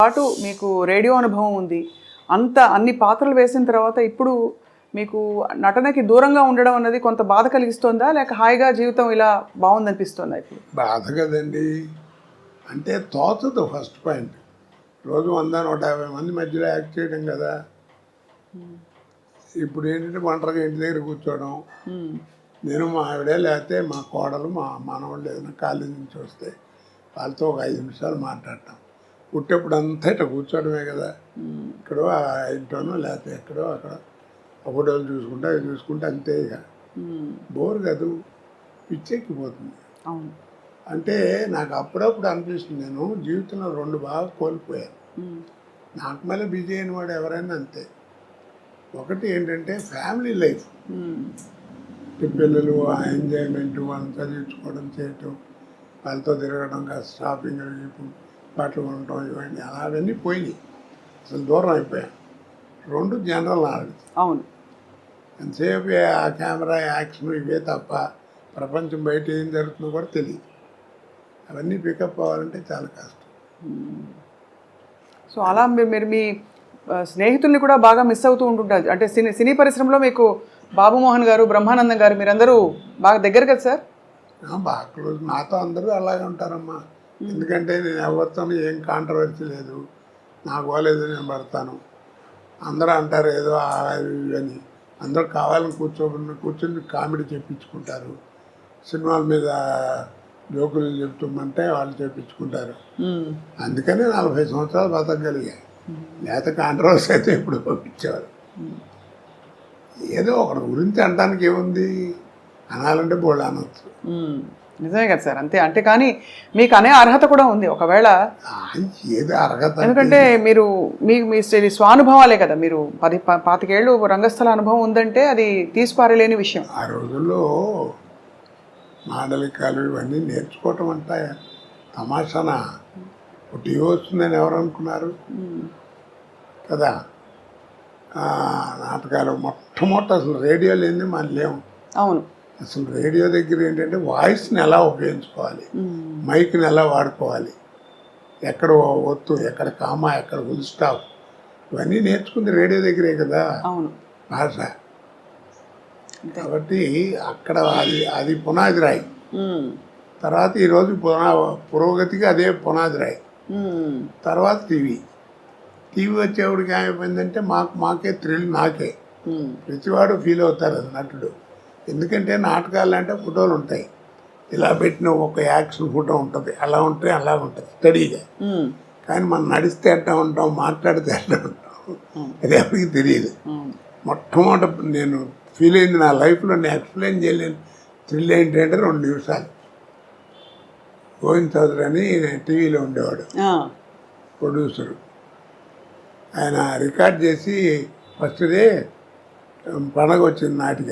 పాటు మీకు రేడియో అనుభవం ఉంది. అన్ని పాత్రలు వేసిన తర్వాత ఇప్పుడు మీకు నటనకి దూరంగా ఉండడం అన్నది కొంత బాధ కలిగిస్తుందా, లేక హాయిగా జీవితం ఇలా బాగుందనిపిస్తుందా? ఇప్పుడు బాధ కదండి. అంటే తోచదు ఫస్ట్ పాయింట్. రోజు 100-150 మంది మధ్యలో యాక్ట్ చేయడం కదా. ఇప్పుడు ఏంటంటే ఒంటరిగా ఇంటి దగ్గర కూర్చోవడం, నేను మా ఆవిడే లేకపోతే మా కోడలు మా మనవాళ్ళు ఏదైనా కాలేజీ నుంచి వస్తే వాళ్ళతో ఒక 5 నిమిషాలు మాట్లాడటం. పుట్టేప్పుడు అంతా ఇట్లా కూర్చోవడమే కదా. ఇక్కడో ఇంట్లోనో లేకపోతే ఎక్కడో అక్కడ ఒకటోళ్ళు చూసుకుంటే అవి చూసుకుంటే అంతే. ఇక బోర్ కాదు, పిచ్చెక్కిపోతుంది. అవును. అంటే నాకు అప్పుడప్పుడు అనిపిస్తుంది, నేను జీవితంలో 2 బాగా కోల్పోయాను. నాకు మళ్ళీ బిజీ అయిన వాడు ఎవరైనా అంతే. ఒకటి ఏంటంటే ఫ్యామిలీ లైఫ్, పిల్లలు ఆ ఎంజాయ్మెంట్, వాళ్ళని చదివించుకోవడం చేయటం, వాళ్ళతో తిరగడం, కాస్త షాపింగ్ బట్టలు కొనడం, ఇవన్నీ అలాగన్నీ పోయినాయి. అసలు దూరం అయిపోయాను. 2 జనరల్ నాలెడ్జ్. అవును. ఎంతసేపు ఆ కెమెరా యాక్షన్ ఇవే తప్ప ప్రపంచం బయట ఏం జరుగుతుందో కూడా తెలియదు. అవన్నీ పికప్ అవ్వాలంటే చాలా కష్టం. సో అలా మీరు మీ స్నేహితుల్ని కూడా బాగా మిస్ అవుతూ ఉంటుంటారు. అంటే సినీ పరిశ్రమలో మీకు బాబు మోహన్ గారు, బ్రహ్మానందం గారు, మీరందరూ బాగా దగ్గర కదా సార్? బాగా క్లోజ్. నాతో అందరూ అలాగే ఉంటారమ్మా. ఎందుకంటే నేను ఎవరితో ఏం కాంట్రవర్సీ లేదు, నాకు పోలేదు, నేను పడతాను. అందరూ అంటారు ఏదో అని, అందరూ కావాలని కూర్చొని కామెడీ చెప్పించుకుంటారు. సినిమాల మీద జోకులు చెప్తుందంటే వాళ్ళు చెప్పించుకుంటారు. అందుకనే 40 సంవత్సరాలు బతకగలిగాయి. లేకపోతే కాంట్రవర్సీ అయితే ఇప్పుడు పంపించేవారు. ఏదో ఒకటి గురించి అనడానికి ఏముంది, అనాలంటే బోళ్ళు అనొచ్చు. నిజమే కదా సార్, అంతే. అంటే కానీ మీకు అనే అర్హత కూడా ఉంది ఒకవేళ. ఏదో అర్హత, ఎందుకంటే మీరు మీ స్వానుభవాలే కదా. మీరు 25 ఏళ్ళు రంగస్థల అనుభవం ఉందంటే అది తీసిపారలేని విషయం. ఆ రోజుల్లో మాండలికాలు ఇవన్నీ నేర్చుకోవటం అంటే తమాషానా. టీవీ వస్తుందని ఎవరు అనుకున్నారు కదా. నాటకాలు మొట్టమొదటి అసలు రేడియో లేని మనం లేవు. అవును. అసలు రేడియో దగ్గర ఏంటంటే వాయిస్ని ఎలా ఉపయోగించుకోవాలి, మైక్ని ఎలా వాడుకోవాలి, ఎక్కడ ఒత్తు, ఎక్కడ కామా, ఎక్కడ ఫుల్ స్టాప్, ఇవన్నీ నేర్చుకుంది రేడియో దగ్గరే కదా. అవును. భాష. కాబట్టి అక్కడ అది పునాది రాయి. తర్వాత ఈరోజు పురోగతికి అదే పునాది రాయి. తర్వాత టీవీ వచ్చేవాడికి ఏమైపోయిందంటే మాకే థ్రిల్, నాకే. ప్రతివాడు ఫీల్ అవుతారు అది నటుడు. ఎందుకంటే నాటకాలు అంటే ఫోటోలు ఉంటాయి, ఇలా పెట్టిన ఒక యాక్షన్ ఫోటో ఉంటుంది, అలా ఉంటే అలా ఉంటుంది స్టడీగా. కానీ మనం నడిస్తే ఎట్లా ఉంటాం, మాట్లాడితే ఎట్లా ఉంటాం, అది ఎవరికి తెలియదు. మొట్టమొదటి నేను ఫీల్ అయింది నా లైఫ్లో, నేను ఎక్స్ప్లెయిన్ చేయలేను థ్రిల్ ఏంటంటే 2 నిమిషాలు. గోవింద్ చౌదరి అని టీవీలో ఉండేవాడు, ప్రొడ్యూసరు. ఆయన రికార్డ్ చేసి ఫస్ట్ డే పండగ వచ్చింది నాటిక.